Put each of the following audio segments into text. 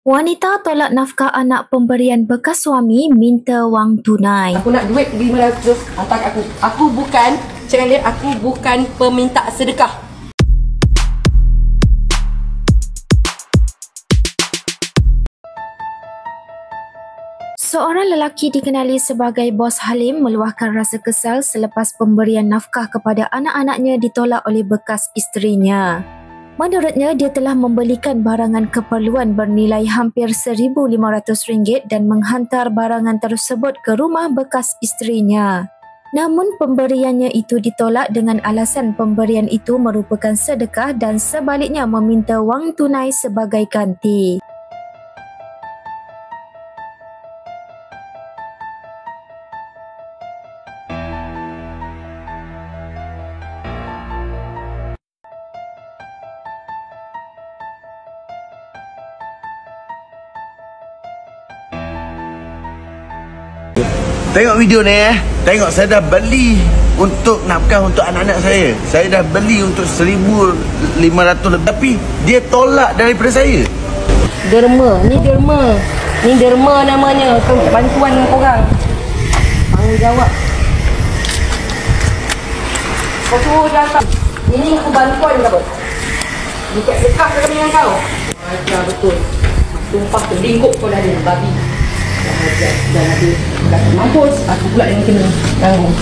Wanita tolak nafkah anak pemberian bekas suami minta wang tunai. Aku nak duit 500 hantar aku. Cakap dia, aku bukan peminta sedekah. Seorang lelaki dikenali sebagai Bos Halim meluahkan rasa kesal selepas pemberian nafkah kepada anak-anaknya ditolak oleh bekas isterinya. Menurutnya, dia telah membelikan barangan keperluan bernilai hampir RM1,500 dan menghantar barangan tersebut ke rumah bekas isterinya. Namun pemberiannya itu ditolak dengan alasan pemberian itu merupakan sedekah dan sebaliknya meminta wang tunai sebagai ganti. Tengok video ni Tengok saya dah beli untuk nafkah untuk anak-anak saya. Saya dah beli untuk RM1,500 lebih. Tapi dia tolak daripada saya. Derma. Ni derma namanya. Bantuan korang. Tanggungjawab. Kau suruh dia hantar. Ini aku bantuan ke apa? Dekat sedekah ke dengan kau? Ajar betul. Tumpah terlingkup kau dah ada. Babi. Dah ada. Mampus. Aku pula yang kena tanggung.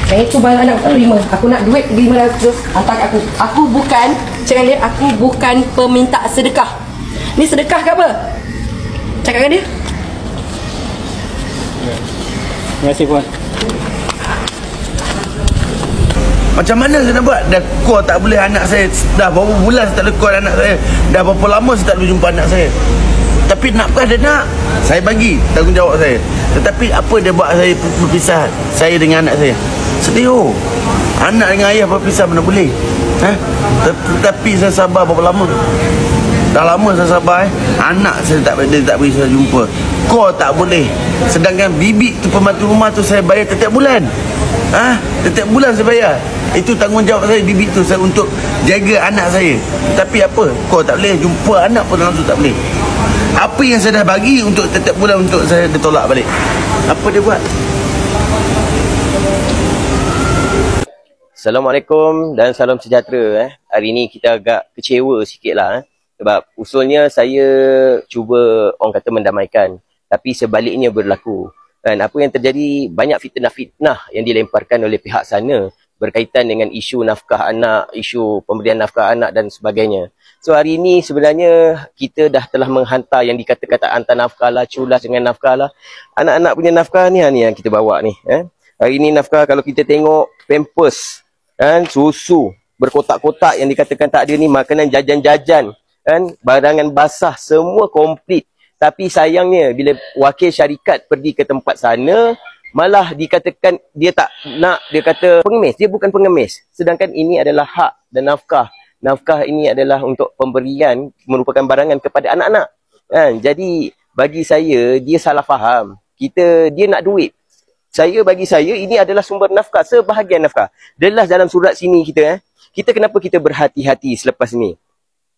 Yang itu barang anak aku terima. Aku nak duit 500 hantar aku. Cakap dia, aku bukan peminta sedekah. Ni sedekah ke apa? Cakap dengan dia. Terima kasih puan. Macam mana saya nak buat? Dah call tak boleh anak saya. Dah berapa bulan saya tak boleh call anak saya. Dah berapa lama saya tak boleh jumpa anak saya. Tapi nafkah dia nak. Saya bagi tanggungjawab saya. Tetapi apa dia buat saya berpisah, saya dengan anak saya? Sedih. Anak dengan ayah berpisah mana boleh? Tetapi saya sabar berapa lama? Dah lama saya sabar. Anak saya dia tak beri saya jumpa. Call tak boleh. Sedangkan bibik tu, pembantu rumah tu, saya bayar setiap bulan. Setiap bulan saya bayar. Itu tanggungjawab saya, bibik tu, saya untuk jaga anak saya. Tapi apa? Call tak boleh. Jumpa anak pun langsung tak boleh. Apa yang saya dah bagi untuk setiap bulan untuk saya ditolak balik? Apa dia buat? Assalamualaikum dan salam sejahtera. Hari ni kita agak kecewa sikit lah. Sebab usulnya saya cuba orang kata mendamaikan. Tapi sebaliknya berlaku. Dan apa yang terjadi, banyak fitnah-fitnah yang dilemparkan oleh pihak sana berkaitan dengan isu nafkah anak, isu pemberian nafkah anak dan sebagainya. So hari ini sebenarnya kita dah telah menghantar yang dikata-kata hantar nafkah lah, culas dengan nafkah lah. Anak-anak punya nafkah ni yang kita bawa ni. Hari ini nafkah kalau kita tengok pampers, susu, berkotak-kotak yang dikatakan tak ada ni, makanan jajan-jajan, barangan basah, semua komplit. Tapi sayangnya bila wakil syarikat pergi ke tempat sana, malah dikatakan dia tak nak, dia kata pengemis. Dia bukan pengemis. Sedangkan ini adalah hak dan nafkah. Nafkah ini adalah untuk pemberian, merupakan barangan kepada anak-anak. Jadi bagi saya dia salah faham. Dia nak duit. Bagi saya ini adalah sumber nafkah, sebahagian nafkah. Jelas dalam surat sini kita kenapa kita berhati-hati selepas ni.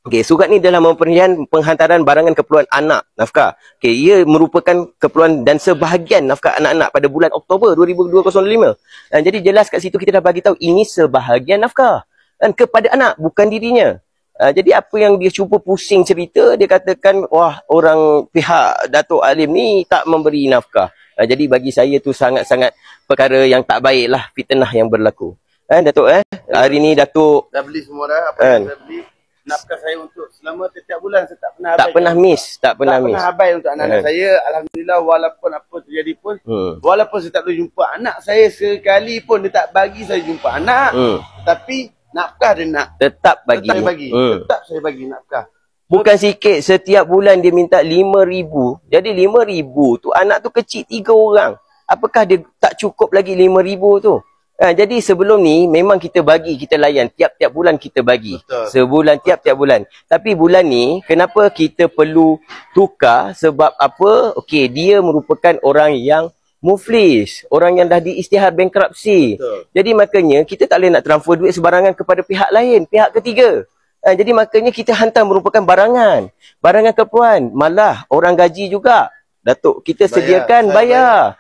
Okey, surat ni adalah memberikan penghantaran barangan keperluan anak, nafkah. Okey, ia merupakan keperluan dan sebahagian nafkah anak-anak pada bulan Oktober 2005. Jadi jelas kat situ kita dah bagi tahu ini sebahagian nafkah dan kepada anak, bukan dirinya. Jadi apa yang dia cuba pusing cerita, dia katakan wah, orang pihak Datuk Halim ni tak memberi nafkah. Jadi bagi saya tu sangat-sangat perkara yang tak baik lah, fitnah yang berlaku. Datuk hari ni Datuk dah beli semua dah, apa yang saya beli. Nafkah saya untuk selama setiap bulan saya tak pernah tak pernah miss habis untuk anak-anak saya. Alhamdulillah, walaupun apa terjadi pun, walaupun saya tak boleh jumpa anak saya sekali pun, dia tak bagi saya jumpa anak, tapi nafkah dia nak tetap bagi. Tetap saya bagi nafkah. Bukan sikit, setiap bulan dia minta 5,000. Jadi 5,000 tu anak tu kecil 3 orang. Apakah dia tak cukup lagi 5,000 tu? Jadi sebelum ni memang kita bagi, kita layan tiap-tiap bulan kita bagi. Betul. Sebulan tiap-tiap bulan. Tapi bulan ni kenapa kita perlu tukar? Sebab apa? Okey, dia merupakan orang yang muflis, orang yang dah diisytihar bankruptcy. Betul. Jadi makanya kita tak boleh nak transfer duit sebarangan kepada pihak lain, pihak ketiga. Jadi makanya kita hantar merupakan barangan keperluan. Malah orang gaji juga. Datuk kita sediakan bayar.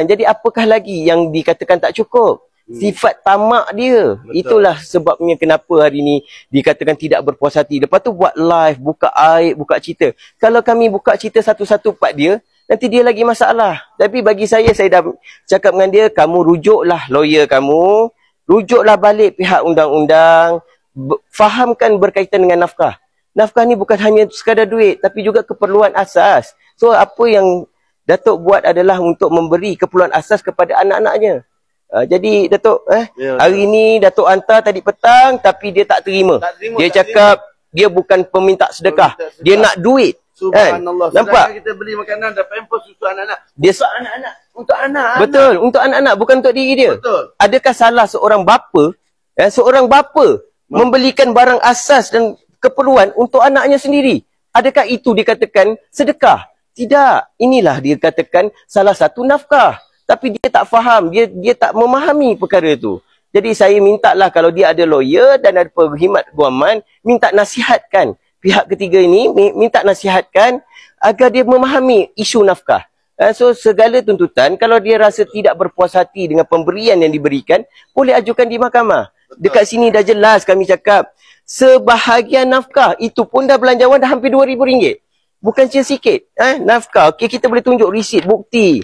Jadi apakah lagi yang dikatakan tak cukup? Sifat tamak dia. Betul. Itulah sebabnya kenapa hari ni dikatakan tidak berpuas hati. Lepas tu buat live, buka aib, buka cerita. Kalau kami buka cerita satu-satu part dia, nanti dia lagi masalah. Tapi bagi saya dah cakap dengan dia, kamu rujuklah lawyer kamu, rujuklah balik pihak undang-undang, fahamkan berkaitan dengan nafkah. Nafkah ni bukan hanya sekadar duit, tapi juga keperluan asas. So apa yang Datuk buat adalah untuk memberi keperluan asas kepada anak-anaknya. Jadi Datuk, hari ni Datuk hantar tadi petang, tapi dia tak terima. Dia cakap dia bukan peminta sedekah. Dia nak duit. Subhanallah. Nampak? Kita beli makanan dan pampers untuk anak-anak. Dia untuk anak-anak. Untuk anak. Betul, untuk anak-anak, bukan untuk diri dia. Betul. Adakah salah seorang bapa, membelikan barang asas dan keperluan untuk anaknya sendiri? Adakah itu dikatakan sedekah? Tidak. Inilah dia katakan salah satu nafkah. Tapi dia tak faham, dia tak memahami perkara itu. Jadi saya mintalah kalau dia ada lawyer dan ada perkhidmat guaman, minta nasihatkan pihak ketiga ini, minta nasihatkan agar dia memahami isu nafkah. So segala tuntutan, kalau dia rasa tidak berpuas hati dengan pemberian yang diberikan, boleh ajukan di mahkamah. Betul. Dekat sini dah jelas kami cakap, sebahagian nafkah, itu pun dah belanjawan dah hampir RM2,000. Bukan sikit. Nafkah, okay, kita boleh tunjuk resit, bukti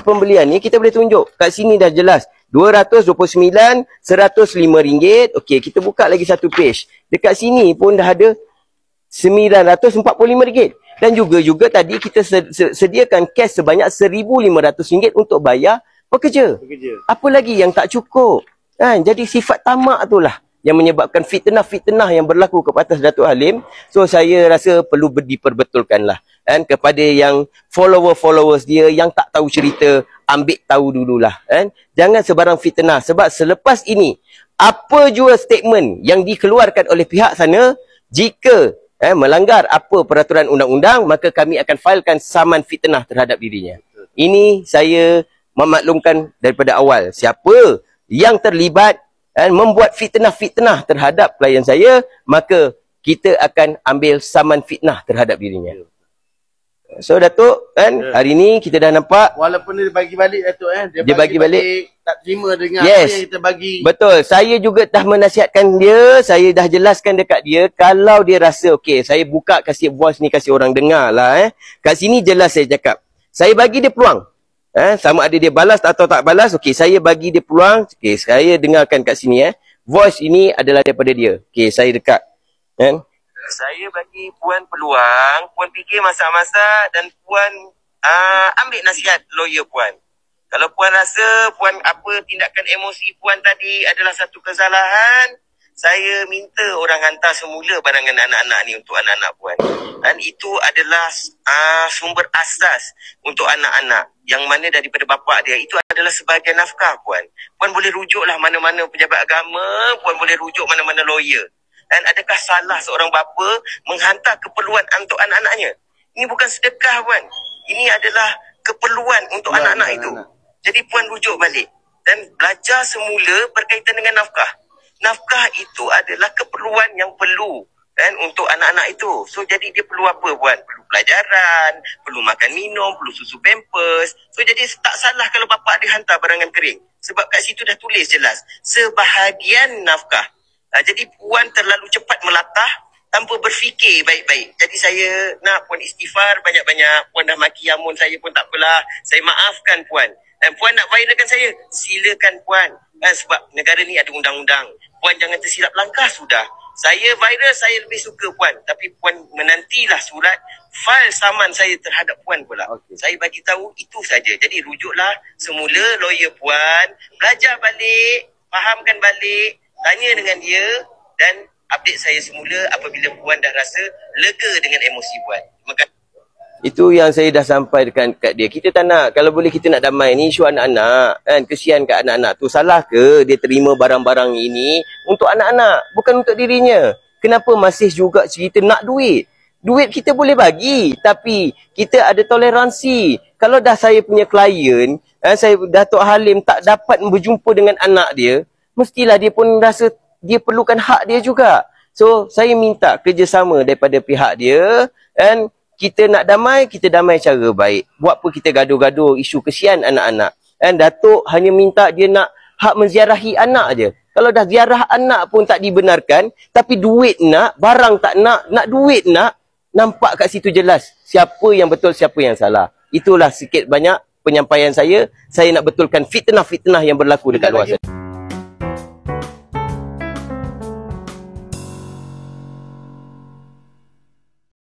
pembelian ni kita boleh tunjuk. Kat sini dah jelas. RM229, RM105. Okey, kita buka lagi satu page. Dekat sini pun dah ada RM945. Dan juga tadi kita sediakan cash sebanyak RM1,500 untuk bayar pekerja. Apa lagi yang tak cukup? Jadi sifat tamak itulah yang menyebabkan fitnah-fitnah yang berlaku ke atas Datuk Halim. So saya rasa perlu diperbetulkanlah. Kepada yang followers dia yang tak tahu cerita, ambil tahu dululah. Jangan sebarang fitnah. Sebab selepas ini, apa jua statement yang dikeluarkan oleh pihak sana, jika melanggar apa peraturan undang-undang, maka kami akan filekan saman fitnah terhadap dirinya. Ini saya memaklumkan daripada awal. Siapa yang terlibat membuat fitnah-fitnah terhadap klien saya, maka kita akan ambil saman fitnah terhadap dirinya. So Datuk, hari ni kita dah nampak, walaupun dia bagi balik Datuk, dia bagi balik, tak terima dengan apa yang kita bagi. Betul, saya juga dah menasihatkan dia, saya dah jelaskan dekat dia, kalau dia rasa okey, saya buka kasih voice ni, kasih orang dengar lah. Kat sini jelas saya cakap, saya bagi dia peluang. Sama ada dia balas atau tak balas, okey, saya bagi dia peluang. Okey, saya dengarkan kat sini. Voice ini adalah daripada dia. Okey, saya dekat. Saya bagi Puan peluang, Puan fikir masak-masak dan Puan ambil nasihat lawyer Puan. Kalau Puan rasa Puan apa tindakan emosi Puan tadi adalah satu kesalahan, saya minta orang hantar semula barangan anak-anak ni untuk anak-anak Puan. Dan itu adalah sumber asas untuk anak-anak. Yang mana daripada bapa dia, itu adalah sebahagian nafkah Puan. Puan boleh rujuklah mana-mana pejabat agama, Puan boleh rujuk mana-mana lawyer. Dan adakah salah seorang bapa menghantar keperluan untuk anak-anaknya? Ini bukan sedekah Puan. Ini adalah keperluan untuk anak-anak itu. Jadi Puan rujuk balik. Dan belajar semula berkaitan dengan nafkah. Nafkah itu adalah keperluan yang perlu untuk anak-anak itu. So jadi dia perlu apa Puan? Perlu pelajaran, perlu makan minum, perlu susu pampers. So jadi tak salah kalau bapa dia hantar barangan kering. Sebab kat situ dah tulis jelas. Sebahagian nafkah. Jadi Puan terlalu cepat melatah tanpa berfikir baik-baik. Jadi saya nak Puan istighfar banyak-banyak. Puan dah maki Yamun saya pun tak apalah. Saya maafkan Puan. Dan Puan nak viralkan saya, silakan Puan. Sebab negara ni ada undang-undang. Puan jangan tersilap langkah sudah. Saya viral, saya lebih suka Puan. Tapi Puan menantilah surat file saman saya terhadap Puan pula. Saya bagi tahu itu saja. Jadi rujuklah semula lawyer Puan. Belajar balik, fahamkan balik. Tanya dengan dia dan update saya semula apabila Puan dah rasa lega dengan emosi Puan. Terima kasih. Itu yang saya dah sampaikan kat dia. Kita tak nak, kalau boleh kita nak damai. Ni isu anak-anak. Kesian kat anak-anak tu. Salah ke dia terima barang-barang ini untuk anak-anak? Bukan untuk dirinya. Kenapa masih juga cerita nak duit? Duit kita boleh bagi. Tapi kita ada toleransi. Kalau dah saya punya klien, saya Datuk Halim tak dapat berjumpa dengan anak dia, mestilah dia pun rasa dia perlukan hak dia juga. So saya minta kerjasama daripada pihak dia, dan kita nak damai, kita damai cara baik. Buat apa kita gaduh-gaduh isu kesian anak-anak. Dan Datuk hanya minta dia nak hak menziarahi anak je. Kalau dah ziarah anak pun tak dibenarkan, tapi duit nak, barang tak nak duit nak, nampak kat situ jelas siapa yang betul, siapa yang salah. Itulah sikit banyak penyampaian saya. Saya nak betulkan fitnah-fitnah yang berlaku dekat luar sana.